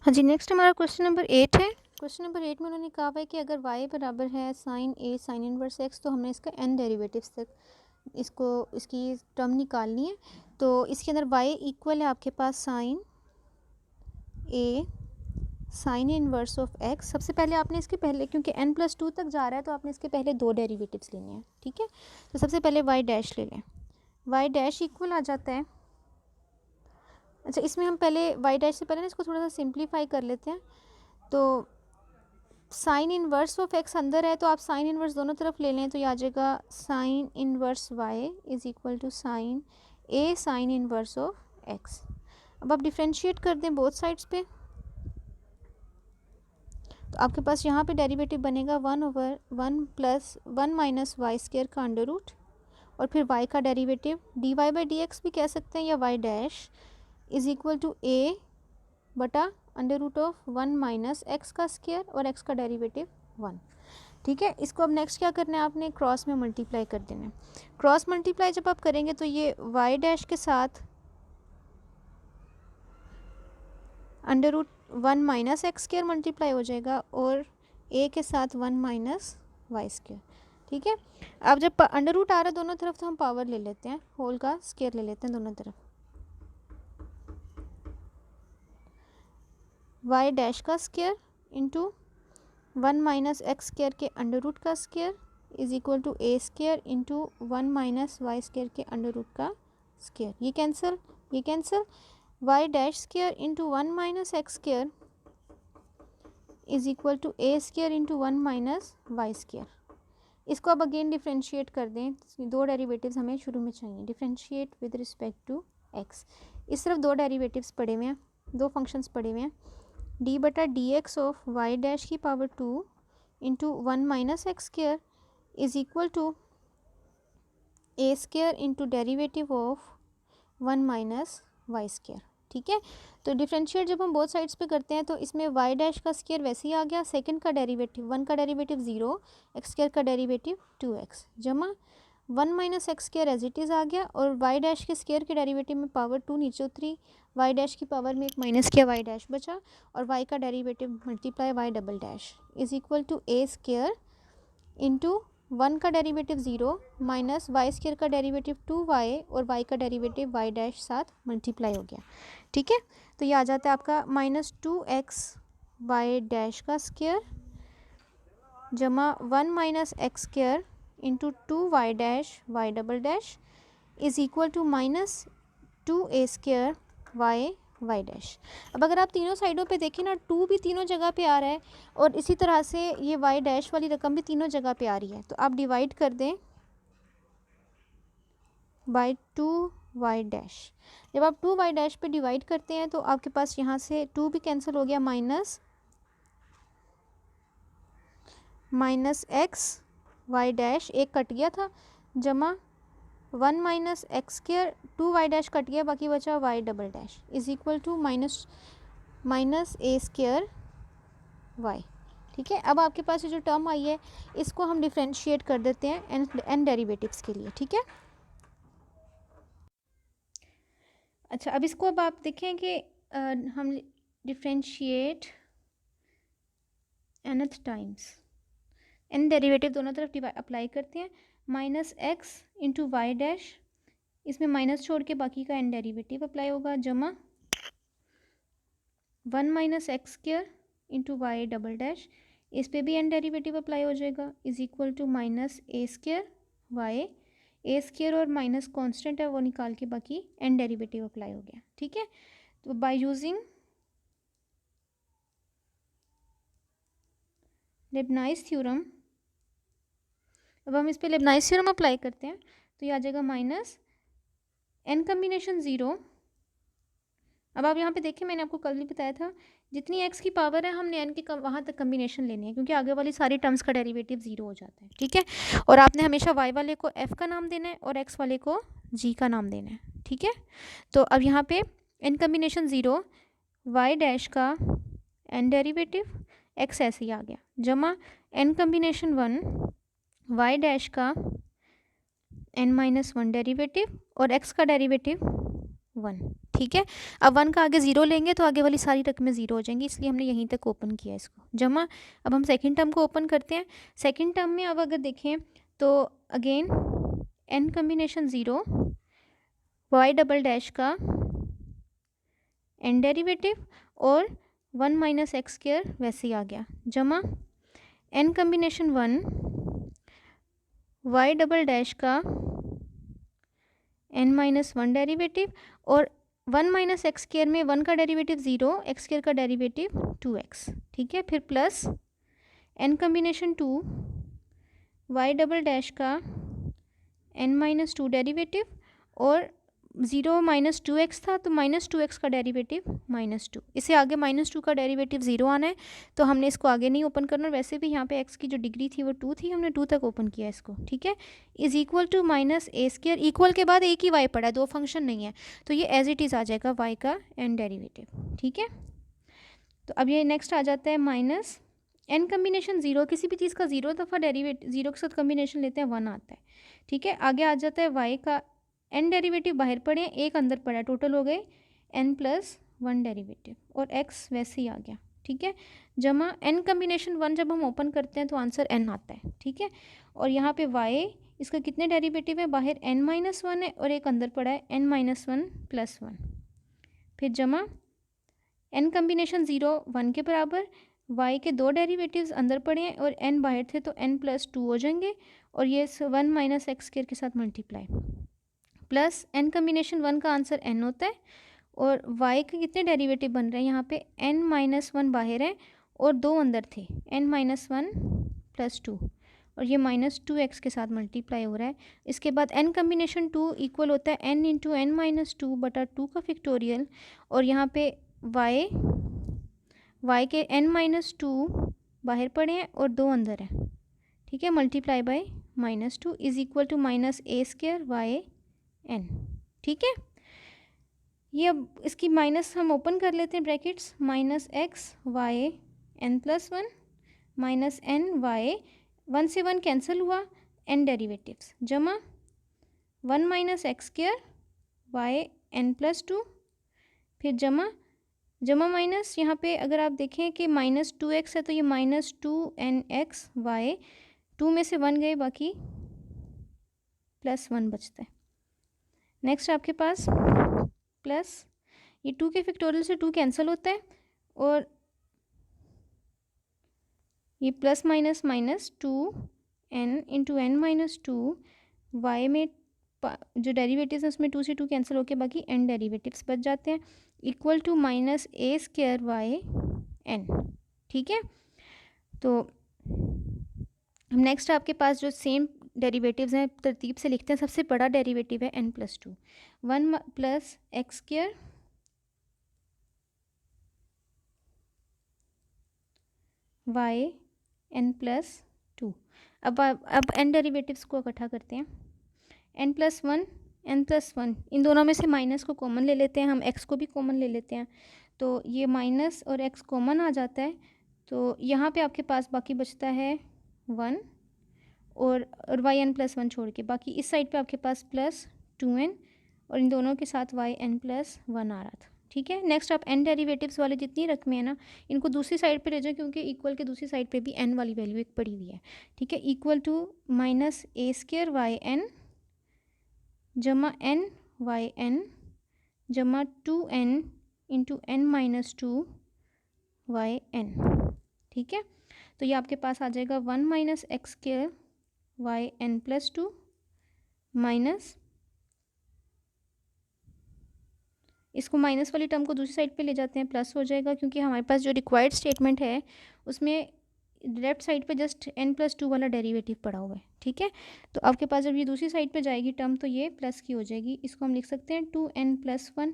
हाँ जी, नेक्स्ट हमारा question number 8 है। क्वेश्चन नंबर 8 में उन्होंने कहा हुआ है कि अगर y बराबर है sine a sine inverse x, तो हमने इसका n डेरिवेटिव्स तक इसकी टर्म निकालनी है। तो इसके अंदर y इक्वल है आपके पास sine a sine inverse of x। सबसे पहले आपने इसके पहले, क्योंकि n+2 तक जा रहा है, तो आपने इसके पहले दो डेरिवेटिव्स लेने हैं, ठीक है। तो सबसे पहले y डैश ले लें। y डैश इक्वल आ जाता है, अच्छा इसमें हम पहले y डैश से पहले ना इसको थोड़ा सा सिंप्लीफाई कर लेते हैं। तो साइन इनवर्स ऑफ x अंदर है, तो आप साइन इनवर्स दोनों तरफ ले लें, तो ये आ जाएगा sine inverse y is equal to sine a sine inverse of x। अब आप डिफ्रेंशिएट कर दें बोथ साइड्स पे, तो आपके पास यहाँ पे डेरिवेटिव बनेगा 1/1 प्लस 1 माइनस वाई स्क्वायर का अंडर रूट, और फिर y का डेरिवेटिव dy/dx भी कह सकते हैं, या y dash is equal to a बटा under root of 1 minus x का स्क्वायर और x का डेरिवेटिव 1, ठीक है। इसको अब नेक्स्ट क्या करना है, आपने क्रॉस में मल्टीप्लाई कर देना है। क्रॉस मल्टीप्लाई जब आप करेंगे तो ये y डैश के साथ under root 1 minus x square multiply हो जाएगा, और a के साथ 1 माइनस वाई स्क्वायर, ठीक है। अब जब अंडर रूट आ रहा है दोनों तरफ, तो हम पावर ले लेते हैं, होल का स्क्वायर ले लेते हैं दोनों तरफ। y डैश का square into 1 minus x square के अंडर रूट का square is equal to a square into 1 minus y square के अंडर रूट का स्क्वायर। ये कैंसिल, ये cancel. y dash square into 1 minus x square is equal to a square into 1 minus y square. इसको अब again differentiate कर दें, दो derivatives हमें शुरू में चाहिए। Differentiate with respect to x। इस तरफ दो डेरिवेटिव्स पड़े हुए हैं, दो फंक्शंस पड़े हुए हैं, d/dx ऑफ y डैश की power 2 into 1 minus x square is equal to a square into derivative of 1 minus y square, ठीक है। तो डिफ्रेंशिएट जब हम बोथ साइड्स पे करते हैं, तो इसमें y डैश का स्क्वायर वैसे ही आ गया, सेकंड का डेरिवेटिव 1 का डेरिवेटिव 0, एक्स स्क्वायर का डेरिवेटिव 2x जमा 1 minus x square as it is आ गया, और y डैश के स्क्वायर के डेरिवेटिव में पावर 2 नीचे उतरी, y डैश की पावर में एक माइनस किया, y डैश बचा, और y का derivative multiply y double dash is equal to a square into 1 का डेरिवेटिव 0 माइनस वाई स्क्वायर का डेरिवेटिव 2y, और y का डेरिवेटिव y डैश साथ मल्टीप्लाई हो गया, ठीक है। तो ये आ जाता है आपका -2x y डैश का स्क्वायर जमा 1 minus x square into 2y dash y double dash is equal to -2a square y dash. अब अगर आप तीनों साइडों पे देखें ना, 2 भी तीनों जगह पे आ रहा है, और इसी तरह से ये y डैश वाली रकम भी तीनों जगह पे आ रही है, तो आप डिवाइड कर दें बाय 2y डैश। जब आप 2y डैश पे डिवाइड करते हैं, तो आपके पास यहाँ से 2 भी कैंसिल हो गया, माइनस एक्स वाई डैश एक कट गया था, जमा 1 minus x square 2y dash cut गया, बाकी बचा y double dash is equal to minus a square y, ठीक है। अब आपके पास ये जो टर्म आई है, इसको हम डिफ्रेंशिएट कर देते हैं n डेरिवेटिव्स के लिए, ठीक है। अच्छा, अब इसको अब आप देखें कि हम differentiate nth times n derivative दोनों तरफ अप्लाई करते हैं, minus x into y dash, इसमें माइनस छोड़ के बाकी का n डेरिवेटिव अप्लाई होगा, जमा 1 minus x square into y double dash, इस पे भी n डेरिवेटिव अप्लाई हो जाएगा, is equal to minus a square y, a square और माइनस कांस्टेंट है वो निकाल के बाकी n डेरिवेटिव अप्लाई हो गया, ठीक है। तो बाय यूजिंग लेब्नाइज थ्योरम, अब हम इस पे लेब्नाइज थ्योरम अप्लाई करते हैं, तो ये आ जाएगा माइनस n कम्बिनेशन 0। अब आप यहाँ पे देखिए, मैंने आपको कल ही बताया था, जितनी x की पावर है हमने n की वहाँ तक कम्बिनेशन लेनी है, क्योंकि आगे वाली सारी टर्म्स का डेरिवेटिव 0 हो जाता है, ठीक है। और आपने हमेशा y वाले को f का नाम देना है और x वाले को g का नाम देना है, ठीक है। तो अब यहाँ पे n कम्बिनेशन 0, y डैश का n डेरिवेटिव, x ऐसे ही आ गया, जमा n कम्बिनेशन 1 y डैश का n-1 डेरिवेटिव और x का डेरिवेटिव 1, ठीक है। अब 1 का आगे 0 लेंगे तो आगे वाली सारी रकमें 0 हो जाएंगी, इसलिए हमने यहीं तक ओपन किया इसको, जमा। अब हम सेकंड टर्म को ओपन करते हैं। सेकंड टर्म में अब अगर देखें तो again n combination 0, y double dash का n डेरिवेटिव और 1 माइनस एक्स स्क्वायर वैसे ही आ गया, जमा n combination 1, y double dash का n माइनस 1 डेरिवेटिव और 1 माइनस एक्स स्क्वायर में 1 का डेरिवेटिव 0, एक्स स्क्वायर का डेरिवेटिव 2x, ठीक है। फिर plus n combination 2, y double dash का n माइनस 2 डेरिवेटिव और 0 माइनस 2x था तो माइनस 2x का डेरिवेटिव -2। इसे आगे -2 का डेरिवेटिव 0 आना है, तो हमने इसको आगे नहीं ओपन करना। और वैसे भी यहाँ पे x की जो डिग्री थी वो 2 थी, हमने 2 तक ओपन किया इसको, ठीक है। Is equal to minus a square, equal के बाद एक ही y पड़ा है, दो फंक्शन नहीं है, तो ये एज इट इज़ आ जाएगा y का n डेरिवेटिव, ठीक है। तो अब ये नेक्स्ट आ जाता है माइनस n कम्बिनेशन 0, किसी भी चीज़ का 0 दफ़ा डेरिवेटिव 0 के साथ कम्बिनेशन लेते हैं 1 आता है, ठीक है। आगे आ जाता है y का n डेरिवेटिव, बाहर पड़े हैं, एक अंदर पड़ा है, टोटल हो गए n प्लस 1 डेरिवेटिव और x वैसे ही आ गया, ठीक है। जमा n कम्बिनेशन 1 जब हम ओपन करते हैं तो आंसर n आता है, ठीक है। और यहाँ पे y, इसका कितने डेरिवेटिव है, बाहर n माइनस 1 है और एक अंदर पड़ा है n माइनस 1 प्लस 1। फिर जमा n कम्बिनेशन 0 1 के बराबर, y के दो डेरिवेटिव्स अंदर पड़े हैं और n बाहर थे तो n प्लस 2 हो जाएंगे और ये 1 माइनस एक्स स्क्वायर के साथ मल्टीप्लाई, प्लस n कम्बिनेशन 1 का आंसर n होता है। और y के कितने डेरिवेटिव बन रहे हैं, यहाँ पे n माइनस 1 बाहर है और दो अंदर थे, n माइनस 1 प्लस 2 और ये -2x के साथ मल्टीप्लाई हो रहा है। इसके बाद n कम्बिनेशन 2 इक्वल होता है n इंटू एन माइनस 2 बटा 2 का फैक्टोरियल और यहाँ पे y के n माइनस 2 बाहर पड़े हैं और दो अंदर हैं, ठीक है, multiply by -2 is equal to minus a square y n, ठीक है। ये अब इसकी माइनस हम ओपन कर लेते हैं brackets, minus x y n plus 1 minus n y, 1 से 1 कैंसिल हुआ, n डेरिवेटिव्स, जमा 1 minus x square y n plus 2, फिर जमा माइनस, यहाँ पे अगर आप देखें कि -2x है तो ये -2nx वाई, 2 में से 1 गए, बाकी +1 बचता है। नेक्स्ट आपके पास प्लस, ये 2 के फैक्टोरियल से 2 कैंसिल होता है और ये plus minus minus 2n into n minus 2, y में जो डेरिवेटिव्स हैं उसमें 2 से 2 कैंसिल होकर बाकी n डेरिवेटिव्स बच जाते हैं, equal to minus a square y n, ठीक है। तो हम नेक्स्ट आपके पास जो सेम डेरिवेटिव्स हैं तरतीब से लिखते हैं। सबसे बड़ा डेरिवेटिव है n plus 2, 1 plus x square y n plus 2। अब n डेरिवेटिव्स को इकट्ठा करते हैं, n प्लस 1 n प्लस 1, इन दोनों में से माइनस को कॉमन ले लेते हैं, हम x को भी कॉमन ले लेते हैं, तो ये माइनस और x कॉमन आ जाता है। तो यहाँ पे आपके पास बाकी बचता है 1 और वाई n प्लस 1 छोड़ के, बाकी इस साइड पे आपके पास प्लस 2n और इन दोनों के साथ वाई n प्लस 1 आ रहा था, ठीक है। नेक्स्ट आप n डेरिवेटिव्स वाले जितनी रकमें हैं ना, इनको दूसरी साइड पे ले जाओ, क्योंकि इक्वल के दूसरी साइड पे भी n वाली वैल्यू एक पड़ी हुई है, ठीक है। Equal to minus a square y n जमा n वाई n जमा 2n into n minus 2 y n, ठीक है। तो ये आपके पास आ जाएगा 1 minus x square y n plus 2 minus, इसको माइनस वाली टर्म को दूसरी साइड पे ले जाते हैं, प्लस हो जाएगा, क्योंकि हमारे पास जो रिक्वायर्ड स्टेटमेंट है उसमें लेफ्ट साइड पे जस्ट n प्लस 2 वाला डेरिवेटिव पड़ा हुआ है, ठीक है। तो आपके पास जब ये दूसरी साइड पे जाएगी टर्म तो ये प्लस की हो जाएगी, इसको हम लिख सकते हैं 2n प्लस 1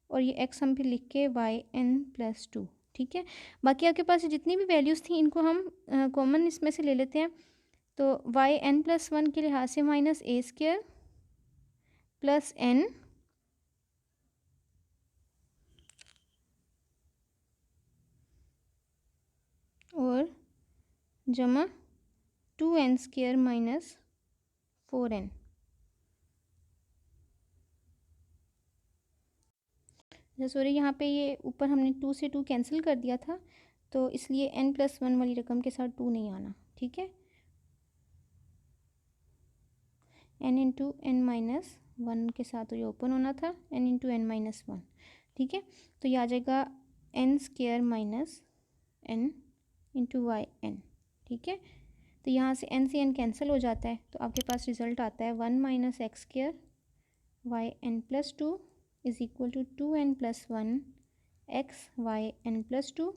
और ये x हम फिर लिख के वाई n प्लस 2, ठीक है। बाकी आपके पास जितनी भी वैल्यूज़ थी इनको हम कॉमन इसमें से ले लेते हैं, तो वाई n प्लस 1 के लिहाज से minus a square plus n और जमा 2n square minus 4n। Sorry, यहाँ पे ये ऊपर हमने 2 से 2 कैंसिल कर दिया था, तो इसलिए n+1 वाली रकम के साथ 2 नहीं आना, ठीक है। n इंटू n माइनस 1 के साथ ये ओपन होना था, n इंटू n माइनस 1, ठीक है। तो ये आ जाएगा n square minus n into y n, ठीक है। तो यहाँ से n से n कैंसिल हो जाता है, तो आपके पास रिजल्ट आता है 1 minus x square y n plus 2 is equal to 2n plus 1 x y n plus 2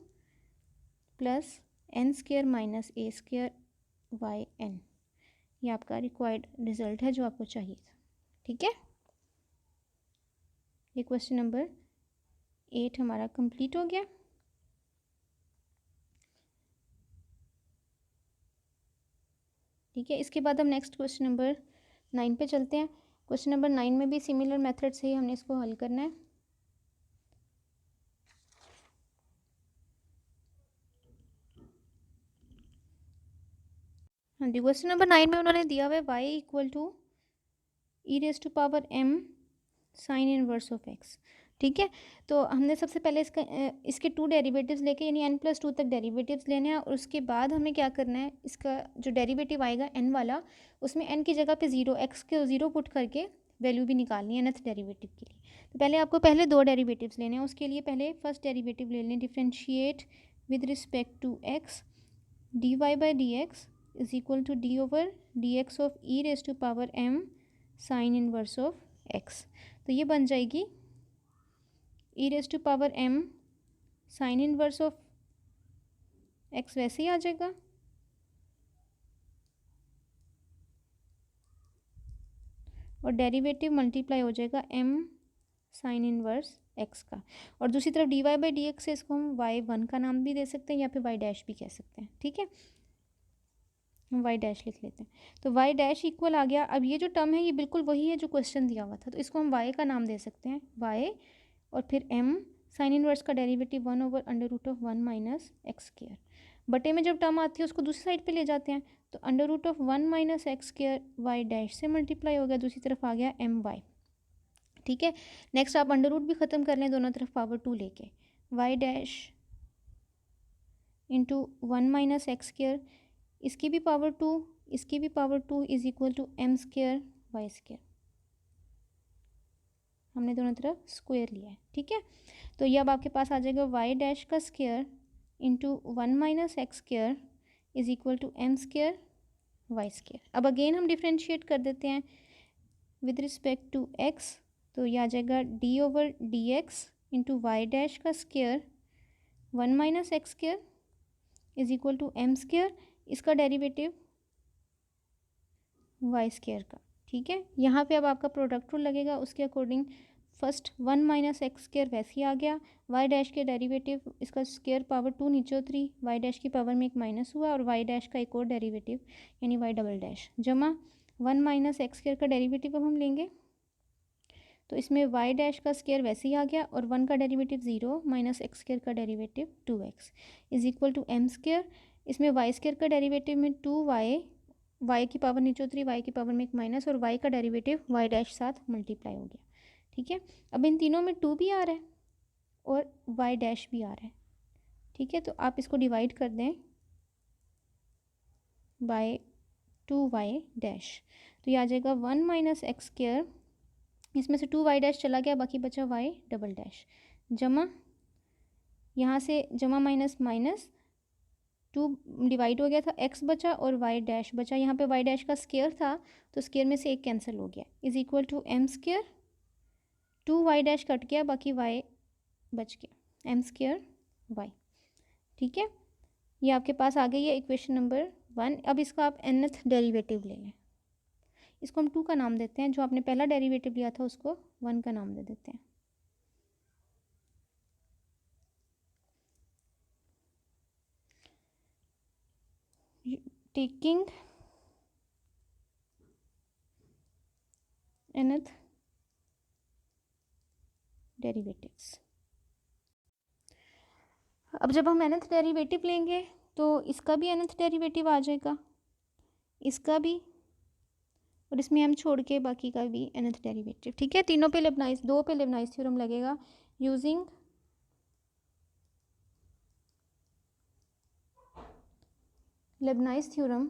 plus n square minus a square y n। ये आपका रिक्वायर्ड रिजल्ट है जो आपको चाहिए था, ठीक है। ये क्वेश्चन नंबर 8 हमारा कंप्लीट हो गया। ठीक है, इसके बाद हम नेक्स्ट क्वेश्चन नंबर 9 पे चलते हैं। क्वेश्चन नंबर 9 में भी सिमिलर मेथड से ही हमने इसको हल करना है। हाँ जी, क्वेश्चन नंबर 9 में उन्होंने दिया हुआ है y equal to e raise to power m sine inverse of x, ठीक है। तो हमने सबसे पहले इसके 2 डेरिवेटिव्स लेके यानी n+2 तक डेरिवेटिव्स लेने हैं, और उसके बाद हमें क्या करना है, इसका जो डेरिवेटिव आएगा n वाला, उसमें n की जगह पे 0 x के 0 पुट करके वैल्यू भी निकालनी है nth डेरिवेटिव के लिए। तो पहले आपको पहले 2 डेरिवेटिव्स लेने हैं, उसके लिए पहले फर्स्ट डेरिवेटिव ले लें, differentiate with respect to x dy by d x is equal to d over d x of e raise to power m sine inverse of x। तो ये बन जाएगी e raise to power m sine inverse of x, वैसे ही आ जाएगा, और derivative multiply हो जाएगा m sine inverse x का, और दूसरी तरफ dy बाई डी एक्स से इसको हम y1 का नाम भी दे सकते हैं या फिर y डैश भी कह सकते हैं, ठीक है। हम y डैश लिख लेते हैं, तो y डैश इक्वल आ गया। अब ये जो टर्म है ये बिल्कुल वही है जो क्वेश्चन दिया हुआ था, तो इसको हम y का नाम दे सकते हैं y, और फिर m साइन इनवर्स का derivative 1 over under root of 1 minus x square, बटे में जब टर्म आती है उसको दूसरी साइड पे ले जाते हैं, तो under root of 1 minus x square y dash से मल्टीप्लाई हो गया, दूसरी तरफ आ गया एम वाई, ठीक है। नेक्स्ट आप अंडर रूट भी ख़त्म कर लें दोनों तरफ पावर 2 लेके, y dash into 1 minus x square, इसकी भी पावर 2, इसकी भी power 2 is equal to m square y square, हमने दोनों तरफ स्क्वायर लिया है, ठीक है। तो ये अब आपके पास आ जाएगा वाई डैश का square into 1 minus x square is equal to m square y square. अब अगेन हम डिफ्रेंशिएट कर देते हैं विद रिस्पेक्ट टू एक्स, तो ये आ जाएगा d over d x into y dash का square 1 minus x square is equal to m square, इसका डेरिवेटिव वाई स्क्वायर का, ठीक है। यहाँ पे अब आपका प्रोडक्ट रूल लगेगा, उसके according first 1 minus x square वैसे ही आ गया, वाई डैश के डेरिवेटिव इसका स्क्वायर पावर 2 नीचे उतरी, वाई डैश की पावर में एक माइनस हुआ, और वाई डैश का एक और डेरिवेटिव यानी वाई डबल डैश जमा 1 माइनस एक्स स्क्वायर का डेरिवेटिव अब हम लेंगे, तो इसमें वाई डैश का स्क्वायर वैसे ही आ गया, और 1 का डेरिवेटिव 0 माइनस एक्स स्क्वायर का derivative 2x is equal to m square, इसमें वाई स्क्वायर का डेरिवेटिव में 2y, वाई की पावर नीचे उतरी, वाई की पावर में एक माइनस, और वाई का डेरिवेटिव वाई डैश साथ मल्टीप्लाई हो गया, ठीक है। अब इन तीनों में 2 भी आ रहा है और वाई डैश भी आ रहा है, ठीक है। तो आप इसको डिवाइड कर दें बाय 2y डैश, तो ये आ जाएगा 1 माइनस एक्स स्क्वायर, इसमें से 2y डैश चला गया, बाकी बचा y डबल डैश, जमा यहाँ से जमा माइनस माइनस 2 डिवाइड हो गया था, x बचा और y डैश बचा, यहाँ पे y डैश का स्क्वायर था तो स्क्वायर में से एक कैंसिल हो गया, is equal to m square, 2y dash cut गया, बाकी y बच गया, एम स्क्वायर y, ठीक है। ये आपके पास आ गई है इक्वेशन नंबर 1। अब इसका आप nth डेरिवेटिव ले लें, इसको हम 2 का नाम देते हैं, जो आपने पहला डेरिवेटिव लिया था उसको 1 का नाम दे देते हैं। टेकिंग nth डेरिवेटिव्स, अब जब हम nth डेरिवेटिव लेंगे तो इसका भी nth डेरिवेटिव आ जाएगा, इसका भी, और इसमें हम छोड़ के बाकी का भी nth डेरिवेटिव, ठीक है। तीनों पे लेबनाइज, 2 पे लेबनाइज थ्योरम लगेगा, यूजिंग लेबनाइज थ्योरम,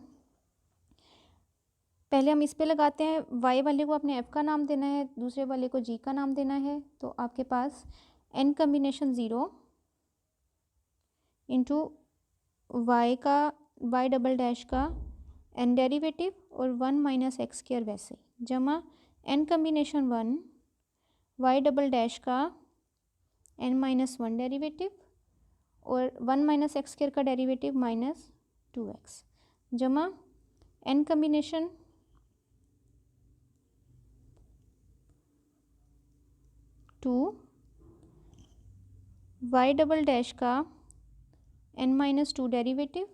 पहले हम इस पे लगाते हैं, y वाले को अपने f का नाम देना है, दूसरे वाले को g का नाम देना है। तो आपके पास n कम्बिनेशन 0 इंटू y का y डबल डैश का n डेरिवेटिव और 1 माइनस एक्स स्क्वायर वैसे जमा n combination 1 y double dash का n माइनस 1 डेरिवेटिव और 1 माइनस एक्स स्क्वायर का डेरिवेटिव माइनस 2x जमा n combination 2 y double dash का n माइनस 2 डेरिवेटिव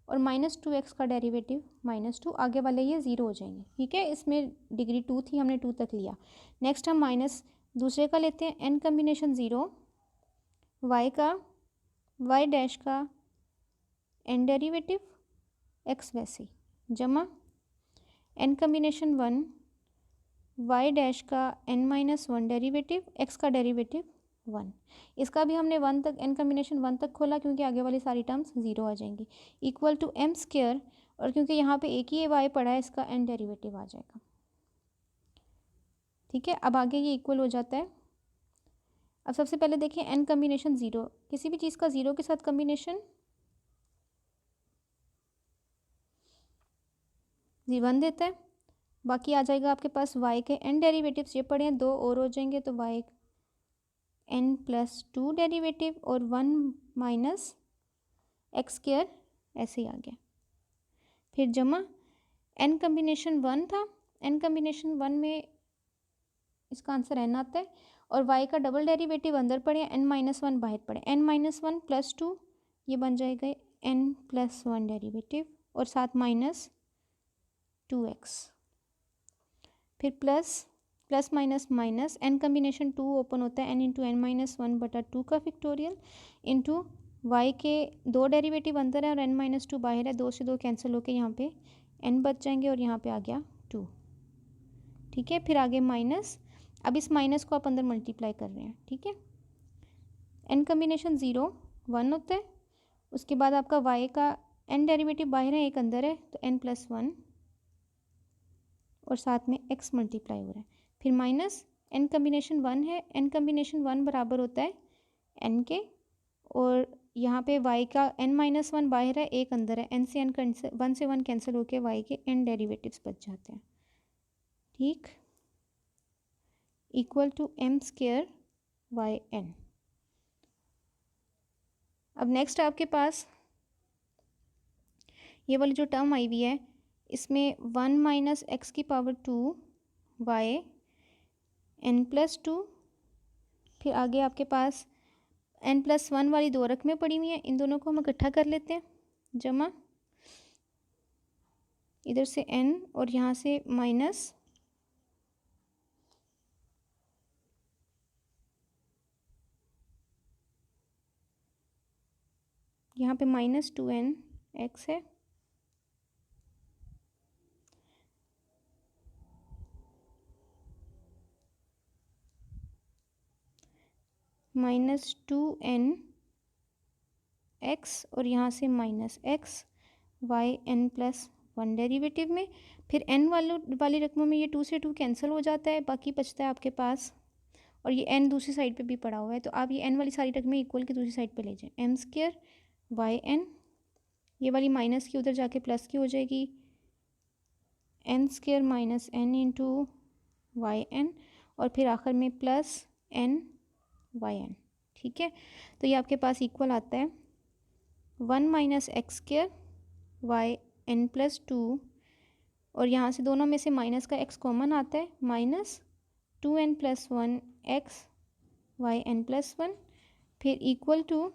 और माइनस 2x का डेरिवेटिव माइनस 2, आगे वाले ये ज़ीरो हो जाएंगे। ठीक है, इसमें डिग्री 2 थी, हमने 2 तक लिया। नेक्स्ट हम माइनस दूसरे का लेते हैं, n कम्बिनेशन 0 y का y डैश का n डेरिवेटिव x वैसे जमा n कम्बिनेशन 1 y डैश का n माइनस 1 डेरिवेटिव, x का डेरिवेटिव 1। इसका भी हमने 1 तक n कम्बिनेशन 1 तक खोला क्योंकि आगे वाली सारी टर्म्स 0 आ जाएंगी, इक्वल टू m स्क्वायर, और क्योंकि यहाँ पे एक ही y पड़ा है इसका n डेरिवेटिव आ जाएगा। ठीक है, अब आगे ये इक्वल हो जाता है। अब सबसे पहले देखिए n कम्बिनेशन 0, किसी भी चीज़ का 0 के साथ कम्बिनेशन 1 देता है, बाकी आ जाएगा आपके पास y के n डेरिवेटिव्स, ये पड़े हैं 2 और हो जाएंगे तो y n प्लस 2 डेरिवेटिव और 1 माइनस एक्स स्क्वायर ऐसे ही आ गया। फिर जमा n कम्बिनेशन 1 था, n कम्बिनेशन 1 में इसका आंसर n आता है और y का डबल डेरिवेटिव अंदर पड़े, n माइनस 1 बाहर पड़े, n माइनस 1 प्लस 2 ये बन जाएगा n प्लस 1 डेरिवेटिव और साथ माइनस 2x, फिर plus plus minus minus, n combination 2 open होता है, n इंटू एन माइनस 1 बटा 2 का फैक्टोरियल इंटू y के 2 डेरिवेटिव अंदर है और n माइनस 2 बाहर है, 2 से 2 कैंसिल होके यहाँ पे n बच जाएंगे और यहाँ पे आ गया 2। ठीक है, फिर आगे माइनस, अब इस माइनस को आप अंदर मल्टीप्लाई कर रहे हैं। ठीक है, n कम्बिनेशन 0 1 होता है, उसके बाद आपका y का n डेरिवेटिव बाहर है, एक अंदर है, तो n प्लस 1 और साथ में x मल्टीप्लाई हो रहा है, फिर माइनस n कम्बिनेशन 1 है, n कम्बिनेशन 1 बराबर होता है n के, और यहाँ पे y का n माइनस 1 बाहर है, एक अंदर है, n से n कैंसिल, 1 से 1 कैंसिल होके y के n डेरिवेटिव्स बच जाते हैं। ठीक, equal to m square y n। अब नेक्स्ट आपके पास ये वाली जो टर्म आई हुई है, इसमें 1 माइनस एक्स की पावर 2 y n प्लस 2, फिर आगे आपके पास n प्लस 1 वाली 2 रकमें पड़ी हुई हैं, इन दोनों को हम इकट्ठा कर लेते हैं, जमा इधर से n और यहाँ से माइनस यहाँ पे माइनस 2n x है, माइनस 2n x और यहाँ से minus x y n plus 1 derivative में, फिर n वाली रकमों में ये 2 से 2 कैंसिल हो जाता है, बाकी बचता है आपके पास, और ये n दूसरी साइड पे भी पड़ा हुआ है, तो आप ये n वाली सारी रकमें इक्वल की दूसरी साइड पे ले जाएं, m स्क्वायर y n, ये वाली माइनस की उधर जाके प्लस की हो जाएगी, n square minus n into y n, और फिर आखिर में प्लस n वाई एन। ठीक है, तो ये आपके पास इक्वल आता है 1 minus x square y n plus 2, और यहाँ से दोनों में से माइनस का x कॉमन आता है, minus 2n plus 1 x y n plus 1, फिर इक्वल टू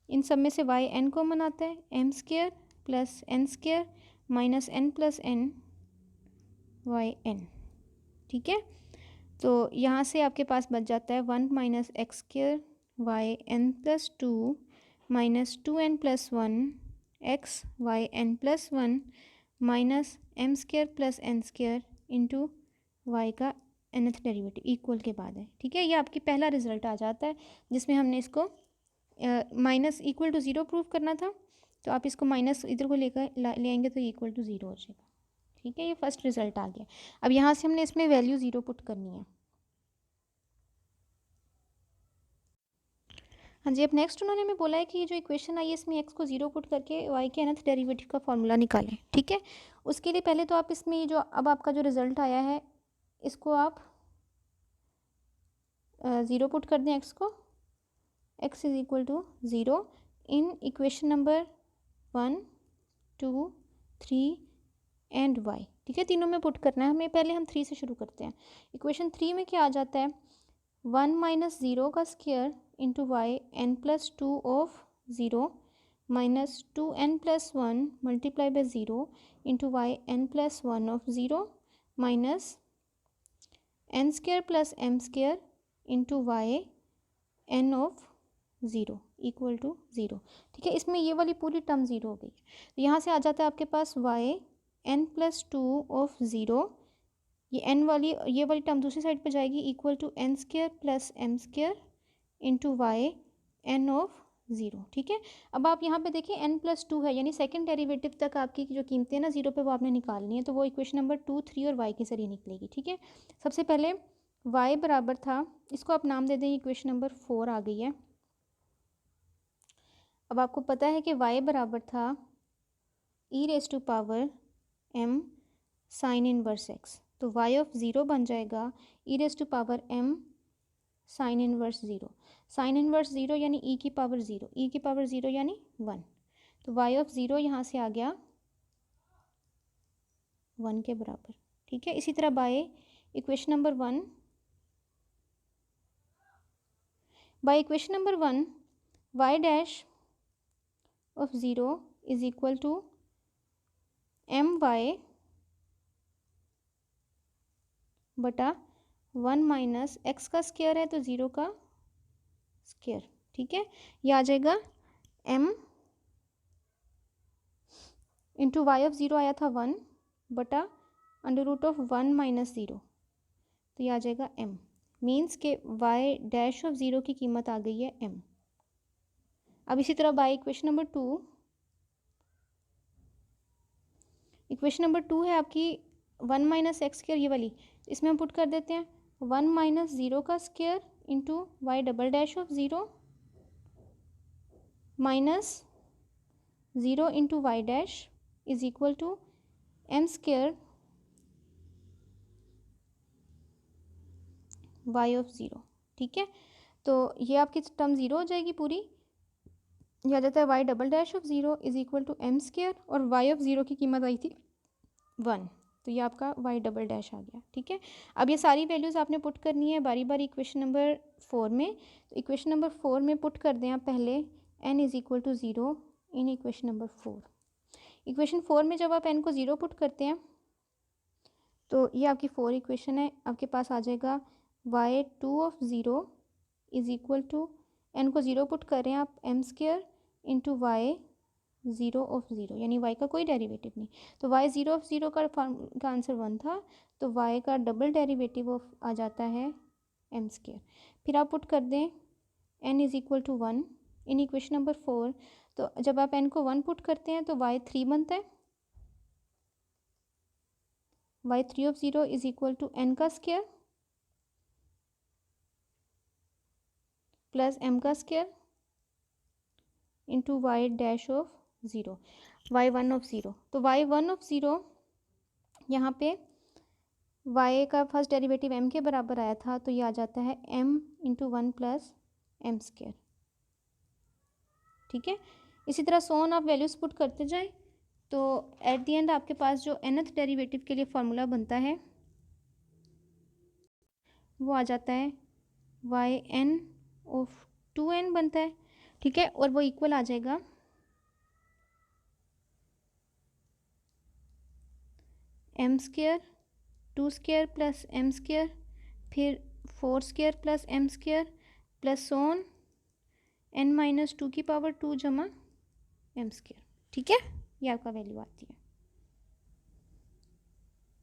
इन सब में से वाई एन कॉमन आता है, m square plus n square minus n plus n y n. ठीक है, तो यहाँ से आपके पास बच जाता है 1 minus x square y n plus 2 minus 2n plus 1 x y n plus 1 minus m square plus n square into y का nth डेरिवेटिव इक्वल के बाद है, ठीक है। ये आपकी पहला रिजल्ट आ जाता है जिसमें हमने इसको minus equal to zero prove करना था, तो आप इसको माइनस इधर को लेकर ले आएंगे तो इक्वल टू ज़ीरो हो जाएगा, ठीक है। ये फर्स्ट रिजल्ट आ गया। अब यहाँ से हमने इसमें वैल्यू ज़ीरो पुट करनी है। हाँ जी, अब नेक्स्ट उन्होंने हमें बोला है कि ये जो इक्वेशन आई है इसमें एक्स को ज़ीरो पुट करके वाई के nth डेरिवेटिव का फॉर्मूला निकालें, ठीक है। उसके लिए पहले तो आप इसमें ये जो अब आपका जो रिज़ल्ट आया है इसको आप ज़ीरो पुट कर दें एक्स को, x is equal to zero in equation number 1 2 3 and y, ठीक है। तीनों में पुट करना है हमें। पहले हम 3 से शुरू करते हैं। इक्वेशन 3 में क्या आ जाता है, 1 माइनस ज़ीरो का square into y n plus two of zero minus 2n plus one multiply by zero into y n plus one of zero minus n square plus m square into y n of zero equal to zero, ठीक है। इसमें ये वाली पूरी term zero हो गई। तो यहाँ से आ जाता है आपके पास y n plus two of zero, ये n वाली ये वाली टर्म दूसरी साइड पे जाएगी, equal to n square plus m square into y n of zero, ठीक है। अब आप यहाँ पे देखिए n प्लस टू है, यानी सेकंड डेरिवेटिव तक आपकी जो कीमतें हैं ना ज़ीरो पे वो आपने निकालनी है, तो वो इक्वेशन नंबर 2 3 और y के जरिए निकलेगी, ठीक है। सबसे पहले y बराबर था, इसको आप नाम दे दें, इक्वेशन नंबर 4 आ गई है। अब आपको पता है कि y बराबर था e raise to power m sine inverse x, तो y ऑफ ज़ीरो बन जाएगा e raise to power m sine inverse zero. Sine inverse zero यानी e की पावर ज़ीरो, e की पावर ज़ीरो यानी 1, तो y ऑफ ज़ीरो यहाँ से आ गया 1 के बराबर, ठीक है। इसी तरह by equation number 1, by equation number 1 y dash of zero is equal to m y बटा 1 माइनस एक्स का स्क्वायर है तो ज़ीरो का स्क्वायर, ठीक है। ये आ जाएगा m into y of zero आया था 1 बटा under root of 1 minus zero, तो ये आ जाएगा m, मीन्स के y डैश ऑफ ज़ीरो की कीमत आ गई है m। अब इसी तरह by equation number 2, equation number 2 है आपकी 1 माइनस एक्स स्क्वायर ये वाली, इसमें हम पुट कर देते हैं 1 माइनस ज़ीरो का square into y double dash of zero minus zero into y dash is equal to m square y of zero, ठीक है। तो ये आपकी टर्म ज़ीरो हो जाएगी पूरी, यह आ जाता है y double dash of zero is equal to m square, और वाई ऑफ ज़ीरो की कीमत आई थी 1, तो ये आपका वाई डबल डैश आ गया, ठीक है। अब ये सारी वैल्यूज़ आपने पुट करनी है बारी बारी इक्वेशन नंबर 4 में। तो इक्वेशन नंबर 4 में पुट कर दें आप पहले n is equal to zero in equation number 4। Equation 4 में जब आप n को ज़ीरो पुट करते हैं तो ये आपकी 4 इक्वेशन है, आपके पास आ जाएगा y two of zero is equal to, n को ज़ीरो पुट कर रहे हैं आप m square into y zero of zero, यानी y का कोई डेरिवेटिव नहीं, तो y ज़ीरो ऑफ ज़ीरो का आंसर 1 था, तो y का डबल डेरिवेटिव ऑफ आ जाता है m स्क्वायर। फिर आप पुट कर दें n is equal to 1 in equation number 4, तो जब आप n को 1 पुट करते हैं तो y 3 बनता है, y 3 of zero is equal to n का स्क्वायर प्लस m का square into y dash of zero, y one of zero. तो वाई वन ऑफ ज़ीरो यहाँ पे y का फर्स्ट डेरिवेटिव m के बराबर आया था, तो ये आ जाता है m इंटू 1 प्लस एम स्क्वायर, ठीक है। इसी तरह सोन आप वैल्यूज़ पुट करते जाएं, तो एट द एंड आपके पास जो nth डेरिवेटिव के लिए फॉर्मूला बनता है वो आ जाता है वाई n ऑफ 2n बनता है, ठीक है। और वो इक्वल आ जाएगा m square 2 square plus m square फिर 4 square plus m square plus so on n minus 2 की पावर 2 जमा m स्क्वायर, ठीक है। ये आपका वैल्यू आती है।